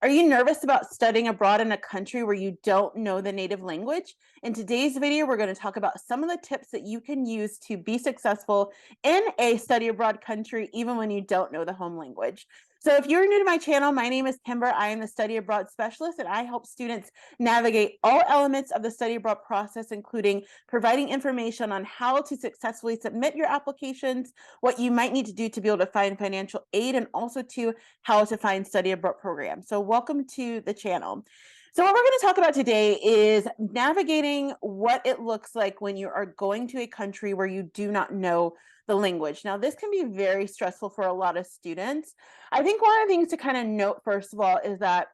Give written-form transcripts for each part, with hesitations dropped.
Are you nervous about studying abroad in a country where you don't know the native language? In today's video, we're going to talk about some of the tips that you can use to be successful in a study abroad country, even when you don't know the home language. So if you're new to my channel, my name is Kimber. I am the study abroad specialist, and I help students navigate all elements of the study abroad process, including providing information on how to successfully submit your applications, what you might need to do to be able to find financial aid, and also to how to find study abroad programs. So welcome to the channel. So what we're going to talk about today is navigating what it looks like when you are going to a country where you do not know the language. Now, this can be very stressful for a lot of students. I think one of the things to kind of note, first of all, is that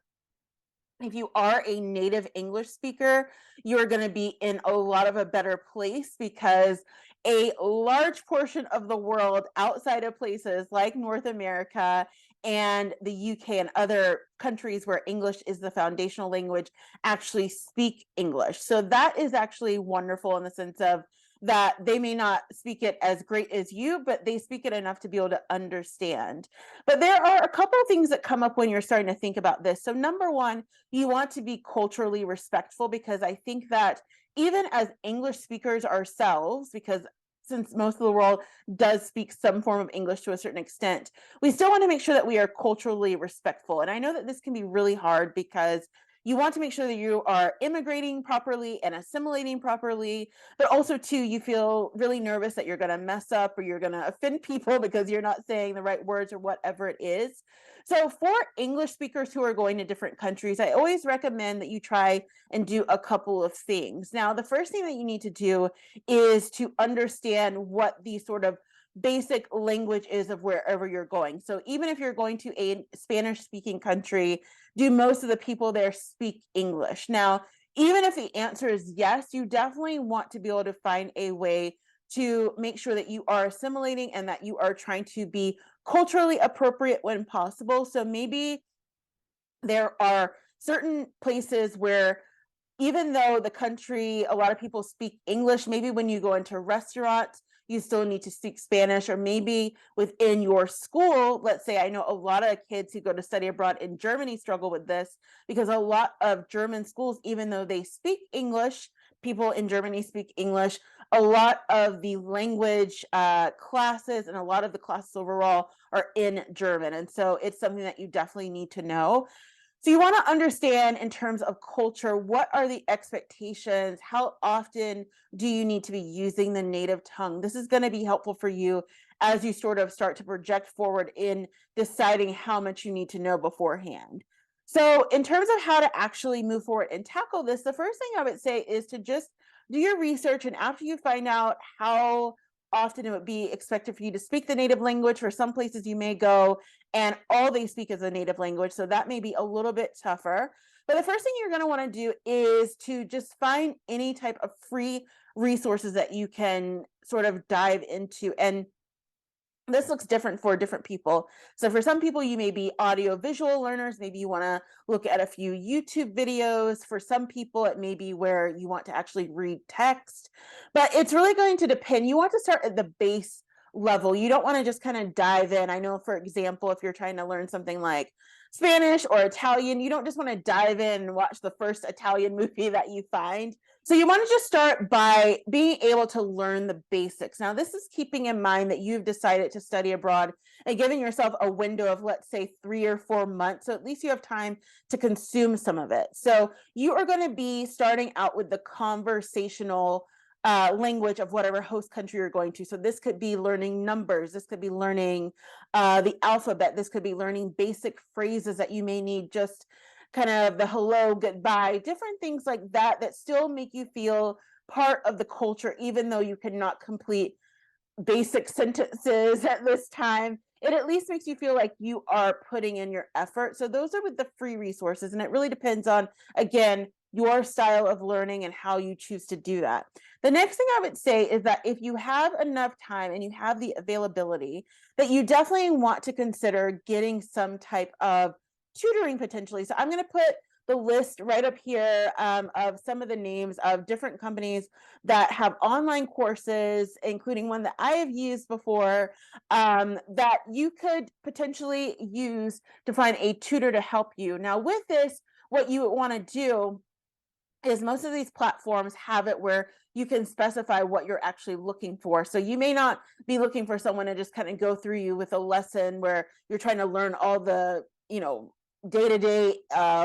if you are a native English speaker, you're going to be in a lot of a better place because a large portion of the world outside of places like North America and the UK and other countries where English is the foundational language actually speak English. So that is actually wonderful in the sense of that they may not speak it as great as you, but they speak it enough to be able to understand. But there are a couple of things that come up when you're starting to think about this. So number one, you want to be culturally respectful, because I think that even as English speakers ourselves, because since most of the world does speak some form of English to a certain extent, we still want to make sure that we are culturally respectful. And I know that this can be really hard because you want to make sure that you are immigrating properly and assimilating properly, but also too, you feel really nervous that you're going to mess up or you're going to offend people because you're not saying the right words or whatever it is. So for English speakers who are going to different countries, I always recommend that you try and do a couple of things. Now, the first thing that you need to do is to understand what the sort of basic language is of wherever you're going. So even if you're going to a Spanish speaking country, do most of the people there speak English? Now, even if the answer is yes, you definitely want to be able to find a way to make sure that you are assimilating and that you are trying to be culturally appropriate when possible. So maybe there are certain places where, even though the country, a lot of people speak English, maybe when you go into restaurants, you still need to speak Spanish. Or maybe within your school, let's say, I know a lot of kids who go to study abroad in Germany struggle with this, because a lot of German schools, even though they speak English, people in Germany speak English, a lot of the language classes and a lot of the classes overall are in German. And so it's something that you definitely need to know. So you want to understand, in terms of culture, what are the expectations? How often do you need to be using the native tongue? This is going to be helpful for you as you sort of start to project forward in deciding how much you need to know beforehand. So in terms of how to actually move forward and tackle this, the first thing I would say is to just do your research. And after you find out how often it would be expected for you to speak the native language, for some places you may go and all they speak is a native language, so that may be a little bit tougher. But the first thing you're going to want to do is to just find any type of free resources that you can sort of dive into. And this looks different for different people. So for some people, you may be audio visual learners. Maybe you want to look at a few YouTube videos. For some people, it may be where you want to actually read text. But it's really going to depend. You want to start at the base level. You don't want to just kind of dive in. I know, for example, if you're trying to learn something like Spanish or Italian, you don't just want to dive in and watch the first Italian movie that you find. So you want to just start by being able to learn the basics. Now, this is keeping in mind that you've decided to study abroad and giving yourself a window of, let's say, 3 or 4 months. So at least you have time to consume some of it. So you are going to be starting out with the conversational language of whatever host country you're going to. So this could be learning numbers. This could be learning the alphabet. This could be learning basic phrases that you may need, just kind of the hello, goodbye, different things like that, that still make you feel part of the culture, even though you cannot complete basic sentences at this time. It at least makes you feel like you are putting in your effort. So those are with the free resources. And it really depends on, again, your style of learning and how you choose to do that. The next thing I would say is that if you have enough time and you have the availability, that you definitely want to consider getting some type of tutoring potentially. So I'm going to put the list right up here of some of the names of different companies that have online courses, including one that I have used before, that you could potentially use to find a tutor to help you. Now, with this, what you want to do is most of these platforms have it where you can specify what you're actually looking for. So you may not be looking for someone to just kind of go through you with a lesson where you're trying to learn all the, day-to-day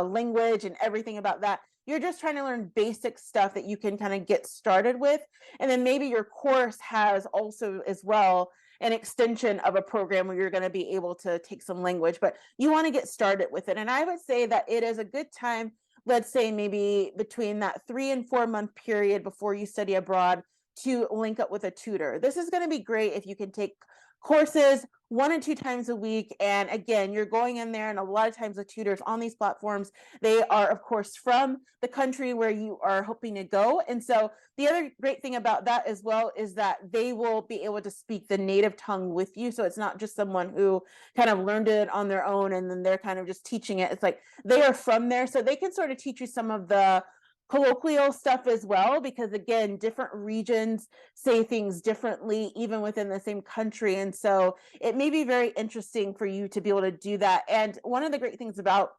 language and everything about that. You're just trying to learn basic stuff that you can kind of get started with. And then maybe your course has also as well an extension of a program where you're going to be able to take some language, but you want to get started with it. And I would say that it is a good time, let's say maybe between that 3 and 4 month period before you study abroad, to link up with a tutor. This is going to be great if you can take courses 1 and 2 times a week. And again, you're going in there, and a lot of times the tutors on these platforms, they are of course from the country where you are hoping to go. And so the other great thing about that as well is that they will be able to speak the native tongue with you. So it's not just someone who kind of learned it on their own and then they're kind of just teaching it. It's like they are from there, so they can sort of teach you some of the colloquial stuff as well, because again, different regions say things differently even within the same country. And so it may be very interesting for you to be able to do that. And one of the great things about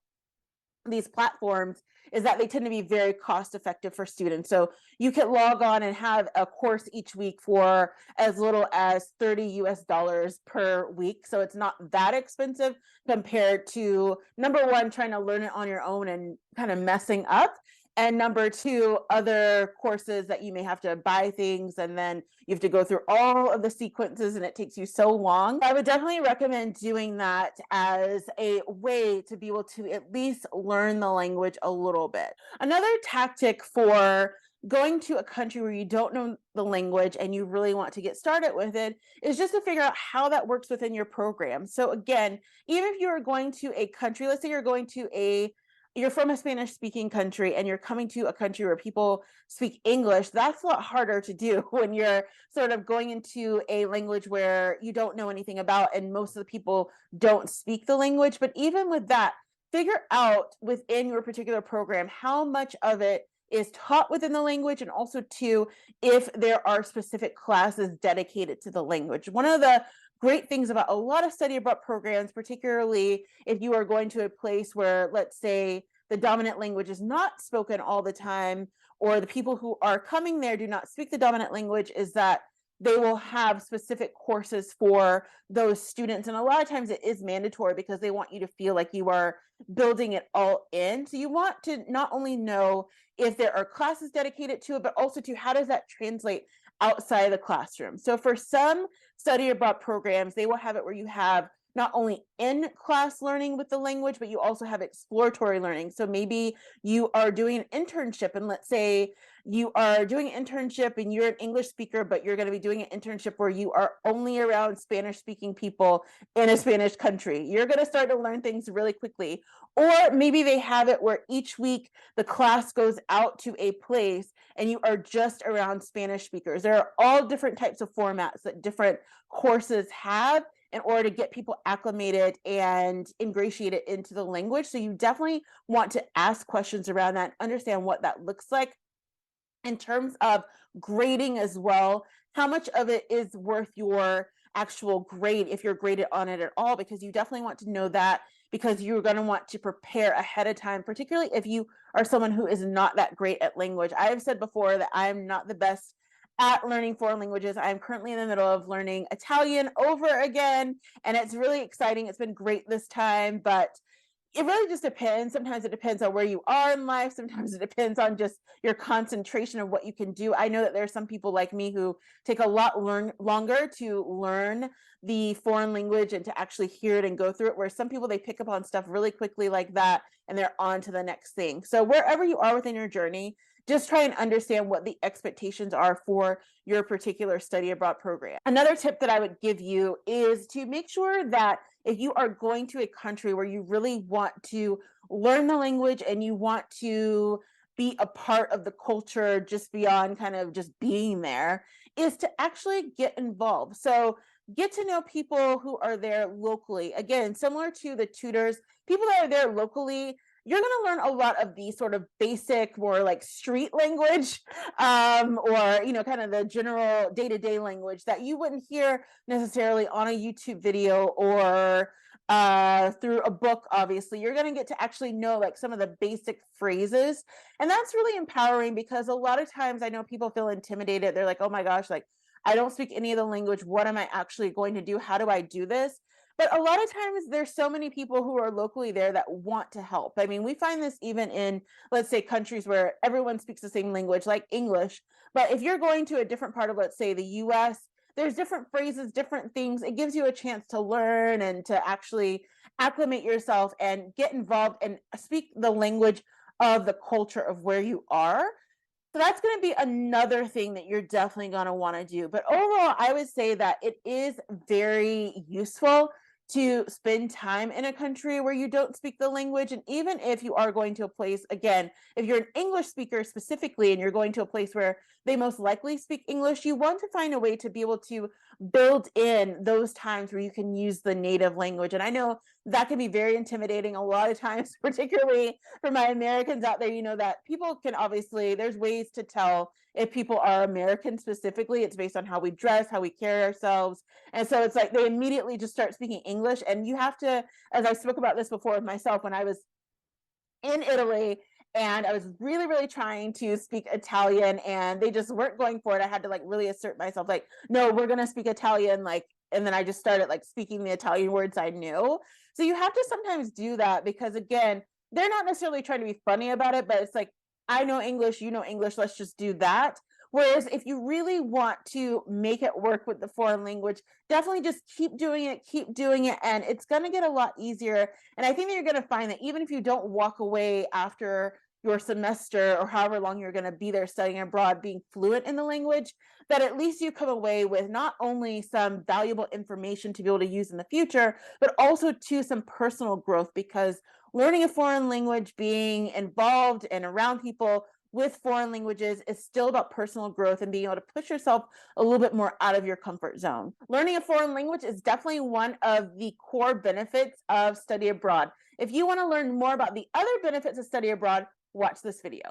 these platforms is that they tend to be very cost effective for students. So you can log on and have a course each week for as little as $30 per week. So it's not that expensive compared to, number one, trying to learn it on your own and kind of messing up. And number two, other courses that you may have to buy things and then you have to go through all of the sequences and it takes you so long. I would definitely recommend doing that as a way to be able to at least learn the language a little bit. Another tactic for going to a country where you don't know the language and you really want to get started with it is just to figure out how that works within your program. So again, even if you are going to a country, let's say you're from a Spanish speaking country and you're coming to a country where people speak English, that's a lot harder to do when you're sort of going into a language where you don't know anything about and most of the people don't speak the language. But even with that, figure out within your particular program how much of it is taught within the language, and also too, if there are specific classes dedicated to the language. One of the great things about a lot of study abroad programs, particularly if you are going to a place where, let's say, the dominant language is not spoken all the time, or the people who are coming there do not speak the dominant language, is that they will have specific courses for those students. And a lot of times it is mandatory because they want you to feel like you are building it all in. So you want to not only know if there are classes dedicated to it, but also to how does that translate outside of the classroom. So for some study abroad programs, they will have it where you have not only in class learning with the language, but you also have exploratory learning. So maybe you are doing an internship, and let's say you are doing an internship and you're an English speaker, but you're going to be doing an internship where you are only around Spanish speaking people in a Spanish country. You're going to start to learn things really quickly. Or maybe they have it where each week the class goes out to a place and you are just around Spanish speakers. There are all different types of formats that different courses have in order to get people acclimated and ingratiated into the language. So you definitely want to ask questions around that, understand what that looks like. In terms of grading as well, how much of it is worth your actual grade if you're graded on it at all, because you definitely want to know that, because you're going to want to prepare ahead of time, particularly if you are someone who is not that great at language. I have said before that I'm not the best at learning foreign languages. I'm currently in the middle of learning Italian over again, and it's really exciting. It's been great this time, but it really just depends. Sometimes it depends on where you are in life. Sometimes it depends on just your concentration of what you can do. I know that there are some people like me who take a lot longer to learn the foreign language and to actually hear it and go through it, where some people, they pick up on stuff really quickly like that and they're on to the next thing. So wherever you are within your journey, just try and understand what the expectations are for your particular study abroad program. Another tip that I would give you is to make sure that if you are going to a country where you really want to learn the language and you want to be a part of the culture just beyond kind of just being there, is to actually get involved. So get to know people who are there locally. Again, similar to the tutors, people that are there locally, you're going to learn a lot of the sort of basic, more like street language, or, kind of the general day-to-day language that you wouldn't hear necessarily on a YouTube video or through a book. Obviously, you're going to get to actually know like some of the basic phrases, and that's really empowering because a lot of times I know people feel intimidated. They're like, oh my gosh, like I don't speak any of the language. What am I actually going to do? How do I do this? But a lot of times there's so many people who are locally there that want to help. I mean, we find this even in, let's say, countries where everyone speaks the same language, like English. But if you're going to a different part of, let's say, the US, there's different phrases, different things. It gives you a chance to learn and to actually acclimate yourself and get involved and speak the language of the culture of where you are. So that's going to be another thing that you're definitely going to want to do. But overall, I would say that it is very useful to spend time in a country where you don't speak the language. And even if you are going to a place, again, if you're an English speaker specifically and you're going to a place where they most likely speak English, you want to find a way to be able to build in those times where you can use the native language. And I know that can be very intimidating a lot of times, particularly for my Americans out there, that people can obviously, there's ways to tell if people are American specifically. It's based on how we dress, how we carry ourselves. And so it's like they immediately just start speaking English. And you have to, as I spoke about this before with myself, when I was in Italy and I was really, really trying to speak Italian and they just weren't going for it. I had to like really assert myself, like, no, we're going to speak Italian. Like, and then I just started like speaking the Italian words I knew. So you have to sometimes do that because, again, they're not necessarily trying to be funny about it, but it's like, I know English, you know English, let's just do that. Whereas if you really want to make it work with the foreign language, definitely just keep doing it, and it's going to get a lot easier. And I think that you're going to find that even if you don't walk away after your semester or however long you're going to be there studying abroad being fluent in the language, that at least you come away with not only some valuable information to be able to use in the future, but also to some personal growth, because learning a foreign language, being involved and around people with foreign languages is still about personal growth and being able to push yourself a little bit more out of your comfort zone. Learning a foreign language is definitely one of the core benefits of study abroad. If you want to learn more about the other benefits of study abroad, watch this video.